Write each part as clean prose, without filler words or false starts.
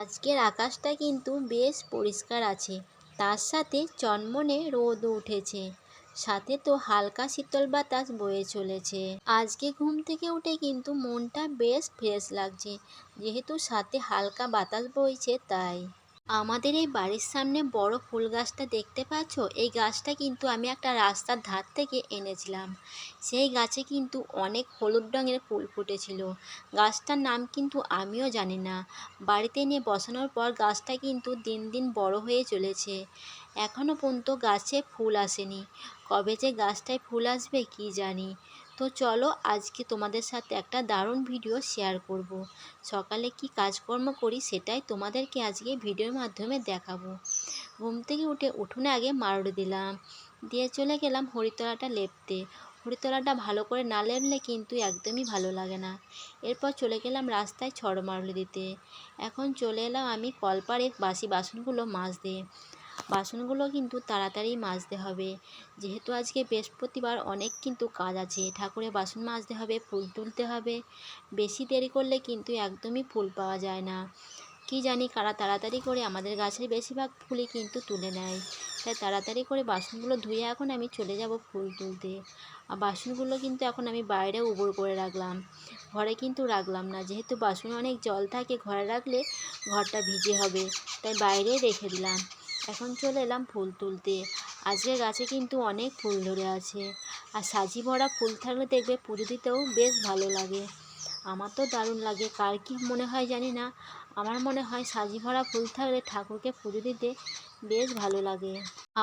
আজকের আকাশটা কিন্তু বেশ পরিষ্কার আছে, তার সাথে চনমনে রোদও উঠেছে, সাথে তো হালকা শীতল বাতাস বয়ে চলেছে। আজকে ঘুম থেকে উঠে কিন্তু মনটা বেশ ফ্রেশ লাগছে, যেহেতু সাথে হালকা বাতাস বইছে তাই। আমাদের এই বাড়ির সামনে বড় ফুল গাছটা দেখতে পাচ্ছ, এই গাছটা কিন্তু আমি একটা রাস্তার ধার থেকে এনেছিলাম। সেই গাছে কিন্তু অনেক হলুদ রঙের ফুল ফুটেছিল। গাছটার নাম কিন্তু আমিও জানি না। বাড়িতে নিয়ে বসানোর পর গাছটা কিন্তু দিন দিন বড় হয়ে চলেছে। এখনও পর্যন্ত গাছে ফুল আসেনি। কবে যে গাছটায় ফুল আসবে কি জানি। তো চলো আজকে তোমাদের সাথে একটা দারুণ ভিডিও শেয়ার করব। সকালে কি কাজকর্ম করি সেটাই তোমাদেরকে আজকে ভিডিওর মাধ্যমে দেখাবো। ঘুম থেকে উঠে উঠোনে আগে মাড়ুর দিলাম, দিয়ে চলে গেলাম হরিতলাটা লেপতে। হরিতলাটা ভালো করে না লেপলে কিন্তু একদমই ভালো লাগে না। এরপর চলে গেলাম রাস্তায় ছড় মারুলি দিতে। এখন চলে এলাম আমি কলপাড়ে বাসি বাসনগুলো মাজতে। বাসনগুলো কিন্তু তাড়াতাড়ি মাজতে হবে, যেহেতু আজকে বৃহস্পতিবার অনেক কিন্তু কাজ আছে। ঠাকুরের বাসন মাজতে হবে, ফুল তুলতে হবে। বেশি দেরি করলে কিন্তু একদমই ফুল পাওয়া যায় না। কি জানি কারা তাড়াতাড়ি করে আমাদের গাছের বেশিরভাগ ফুলই কিন্তু তুলে নেয়। তাই তাড়াতাড়ি করে বাসনগুলো ধুয়ে এখন আমি চলে যাব ফুল তুলতে। আর বাসনগুলো কিন্তু এখন আমি বাইরে উবড় করে রাখলাম, ঘরে কিন্তু রাখলাম না, যেহেতু বাসনে অনেক জল থাকে, ঘরে রাখলে ঘরটা ভিজে হবে, তাই বাইরে রেখে দিলাম। এখন চলে এলাম ফুল তুলতে। আজকে গাছে কিন্তু অনেক ফুল ধরে আছে, আর সাজি ভরা ফুল থাকলে দেখবে পুজো দিতেও বেশ ভালো লাগে। আমার তো দারুণ লাগে, কার কী মনে হয় জানি না, আমার মনে হয় সাজি ভরা ফুল থাকলে ঠাকুরকে পুজো দিতে বেশ ভালো লাগে।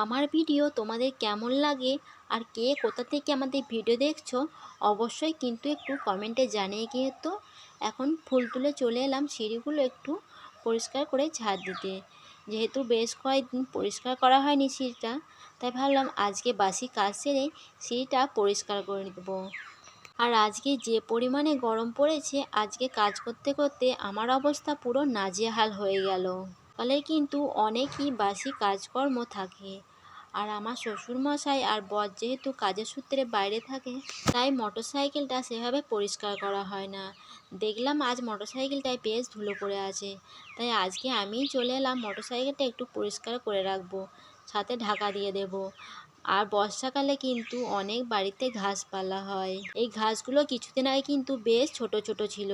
আমার ভিডিও তোমাদের কেমন লাগে আর কে কোথা থেকে আমাদের ভিডিও দেখছো অবশ্যই কিন্তু একটু কমেন্টে জানিয়ে গিয়ে তো। এখন ফুল তুলে চলে এলাম সিঁড়িগুলো একটু পরিষ্কার করে ঝাড় দিতে। যেহেতু বেশ কয়েকদিন পরিষ্কার করা হয়নি সিঁড়িটা, তাই ভাবলাম আজকে বাসি কাজ সেরে সিঁড়িটা পরিষ্কার করে দেবো। আর আজকে যে পরিমাণে গরম পড়েছে, আজকে কাজ করতে করতে আমার অবস্থা পুরো নাজেহাল হয়ে গেল। সকালে কিন্তু অনেকই বাসি কাজকর্ম থাকে। আর আমার শ্বশুরমশাই আর বর যেহেতু কাজের সূত্রে বাইরে থাকে, তাই মোটরসাইকেলটা সেভাবে পরিষ্কার করা হয় না। দেখলাম আজ মোটরসাইকেলটায় বেশ ধুলো পড়ে আছে, তাই আজকে আমিই চলে এলাম মোটরসাইকেলটা একটু পরিষ্কার করে রাখবো, সাথে ঢাকা দিয়ে দেব। আর বর্ষাকালে কিন্তু অনেক বাড়িতে ঘাসপালা হয়। এই ঘাসগুলো কিছুদিন আগে কিন্তু বেশ ছোট ছোট ছিল,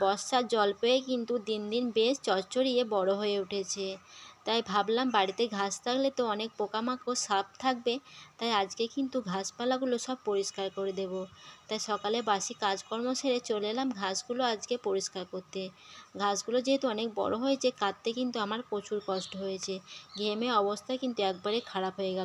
বর্ষার জল পেয়ে কিন্তু দিন দিন বেশ চচ্চড়িয়ে বড় হয়ে উঠেছে। তাই ভাবলাম বাড়িতে ঘাস থাকলে তো অনেক পোকামাকড় সাপ থাকবে, তাই আজকে কিন্তু ঘাসপালাগুলো সব পরিষ্কার করে দেব। তাই সকালে বাসি কাজকর্ম সেরে চলে এলাম ঘাসগুলো আজকে পরিষ্কার করতে। ঘাসগুলো যেহেতু অনেক বড় হয়েছে, কাটতে কিন্তু আমার প্রচুর কষ্ট হয়েছে, ঘেমে অবস্থা কিন্তু একবারে খারাপ হয়ে গেল।